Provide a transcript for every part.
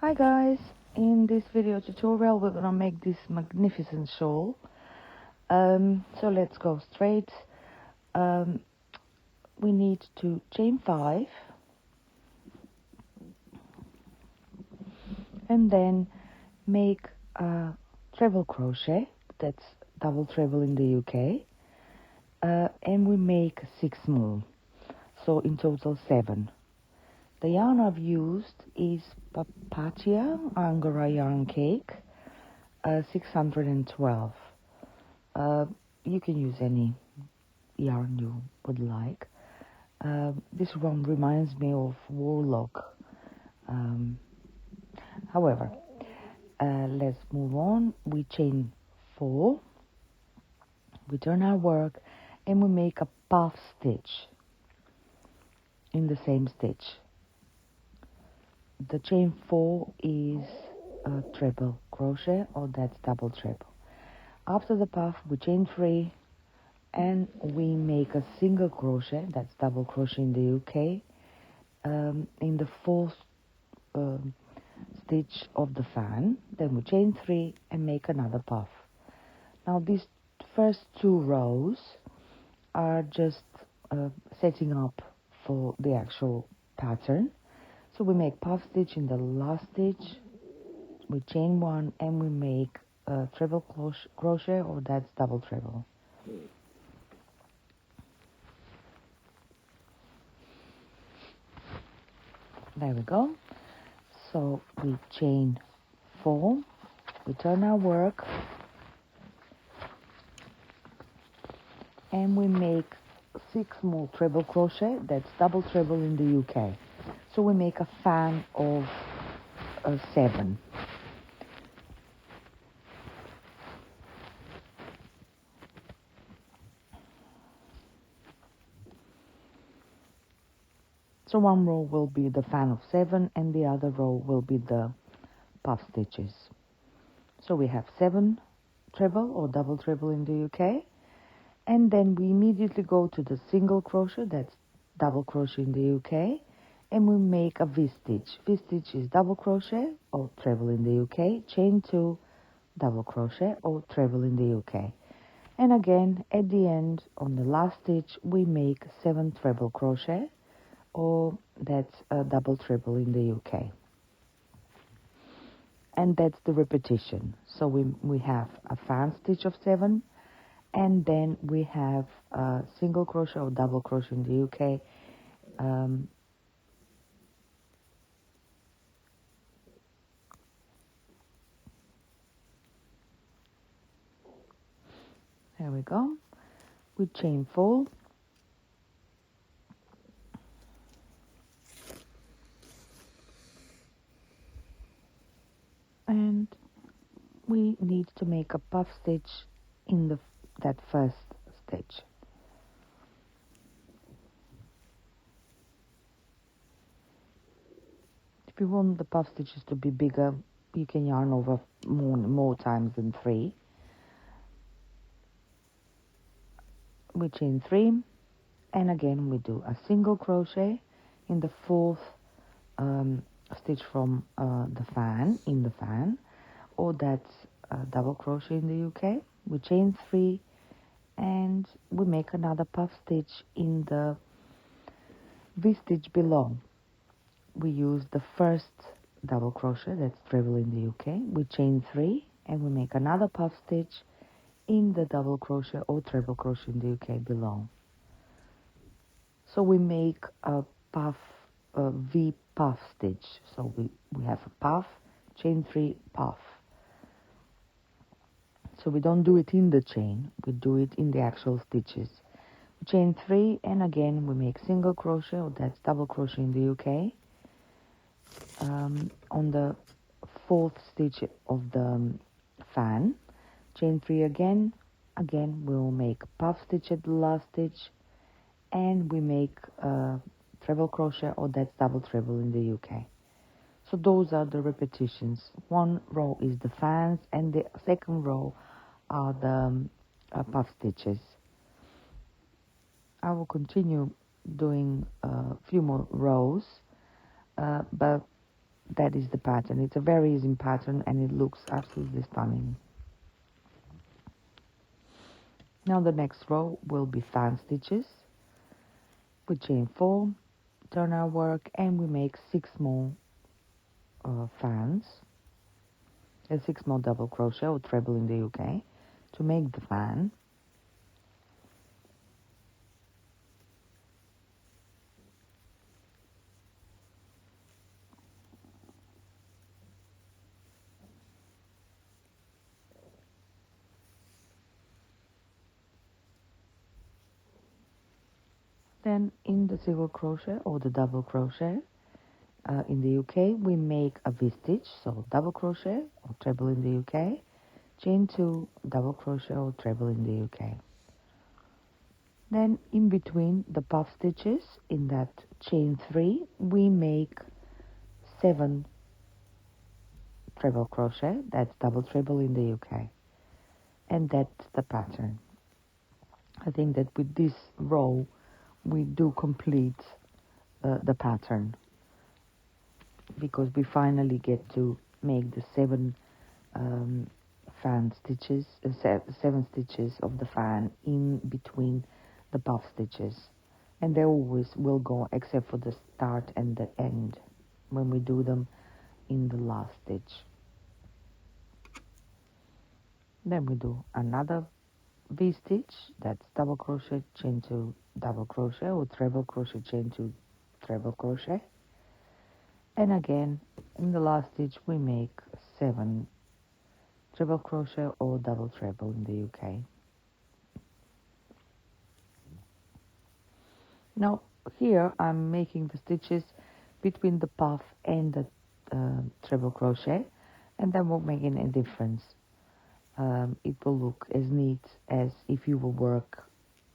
Hi guys, in this video tutorial we're gonna make this magnificent shawl. So let's go straight. We need to chain 5 and then make a treble crochet, that's double treble in the UK, and we make 6 more, so in total 7. The yarn I've used is Papatia Angora yarn cake, 612. You can use any yarn you would like. This one reminds me of Warlock. However, let's move on. We chain 4, we turn our work, and we make a puff stitch in the same stitch. The chain 4 is a treble crochet, or that's double treble. After the puff, we chain 3 and we make a single crochet, that's double crochet in the UK, in the 4th stitch of the fan. Then we chain 3 and make another puff. Now these first 2 rows are just setting up for the actual pattern. So we make puff stitch in the last stitch, we chain 1 and we make a treble crochet, or that's double treble. There we go. So we chain 4, we turn our work, and we make 6 more treble crochet, that's double treble in the UK. So we make a fan of 7. So one row will be the fan of 7 and the other row will be the puff stitches. So we have 7 treble or double treble in the UK, and then we immediately go to the single crochet, that's double crochet in the UK, and we make a V-stitch. V-stitch is double crochet or treble in the UK, chain 2, double crochet or treble in the UK. And again, at the end, on the last stitch, we make 7 treble crochet, or that's a double treble in the UK. And that's the repetition. So we have a fan stitch of 7, and then we have a single crochet or double crochet in the UK. There we go. We chain 4. And we need to make a puff stitch in that first stitch. If you want the puff stitches to be bigger, you can yarn over more times than 3. We chain 3, and again we do a single crochet in the 4th stitch from the fan, in the fan, or that's a double crochet in the UK. We chain 3 and we make another puff stitch in the V-stitch below. We use the first double crochet, that's treble in the UK. We chain 3 and we make another puff stitch in the double crochet or treble crochet in the UK below. So we make a puff, a V puff stitch. So we have a puff, chain 3, puff. So we don't do it in the chain, we do it in the actual stitches. We chain 3 and again we make single crochet, or that's double crochet in the UK. On the 4th stitch of the fan, chain 3 again we'll make puff stitch at the last stitch, and we make treble crochet, or that's double treble in the UK. So those are the repetitions. One row is the fans and the second row are the puff stitches. I will continue doing a few more rows, but that is the pattern. It's a very easy pattern and it looks absolutely stunning. Now the next row will be fan stitches. We chain 4, turn our work, and we make 6 more fans and 6 more double crochet or treble in the UK to make the fan. Then in the single crochet or the double crochet in the UK, we make a V-stitch, so double crochet or treble in the UK, chain 2, double crochet or treble in the UK. Then in between the puff stitches, in that chain 3, we make 7 treble crochet, that's double treble in the UK. And that's the pattern. I think that with this row, we do complete the pattern, because we finally get to make the 7 fan stitches, 7 stitches of the fan in between the puff stitches, and they always will go except for the start and the end when we do them in the last stitch. Then we do another V-stitch, that's double crochet, chain 2, double crochet, or treble crochet, chain 2, treble crochet. And again, in the last stitch, we make 7 treble crochet or double treble in the UK. Now, here I'm making the stitches between the puff and the treble crochet, and that won't make any difference. It will look as neat as if you will work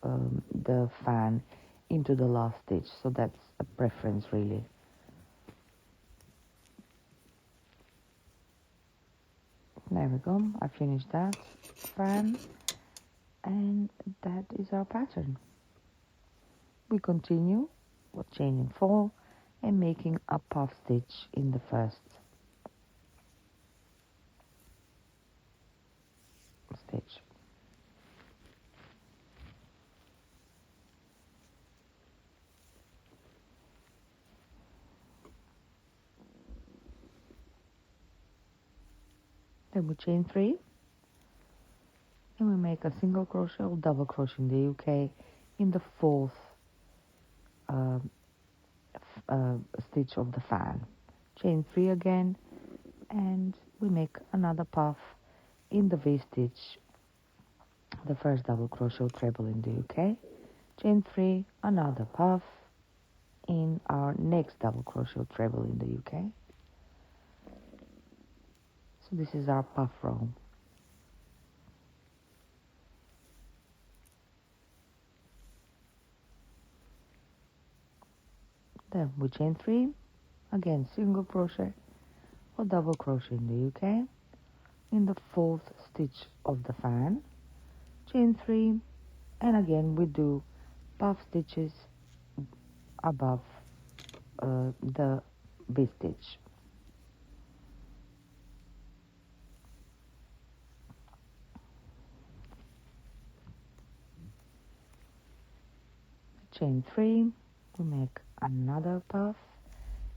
the fan into the last stitch, so that's a preference really. There we go, I finished that fan, and that is our pattern. We continue with chaining 4 and making a puff stitch in the first stitch. Then we chain 3 and we make a single crochet or double crochet in the UK in the 4th stitch of the fan. Chain 3 again, and we make another puff in the V-stitch, the first double crochet or treble in the UK. Chain 3, another puff in our next double crochet or treble in the UK. So this is our puff row. Then we chain 3, again single crochet or double crochet in the UK in the 4th stitch of the fan. Chain 3, and again we do puff stitches above the V-stitch. Chain 3, we make another puff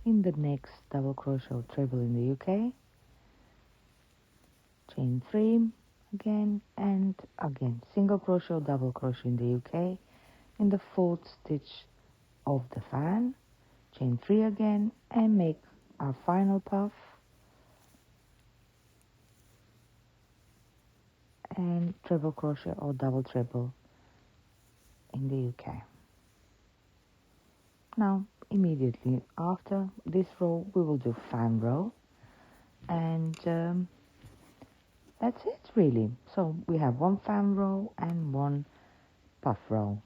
in the next double crochet or treble in the UK. Chain 3 again, and again single crochet or double crochet in the UK in the 4th stitch of the fan. Chain 3 again and make our final puff, and treble crochet or double treble in the UK. Now immediately after this row we will do fan row, and that's it really. So we have one fan row and one puff row.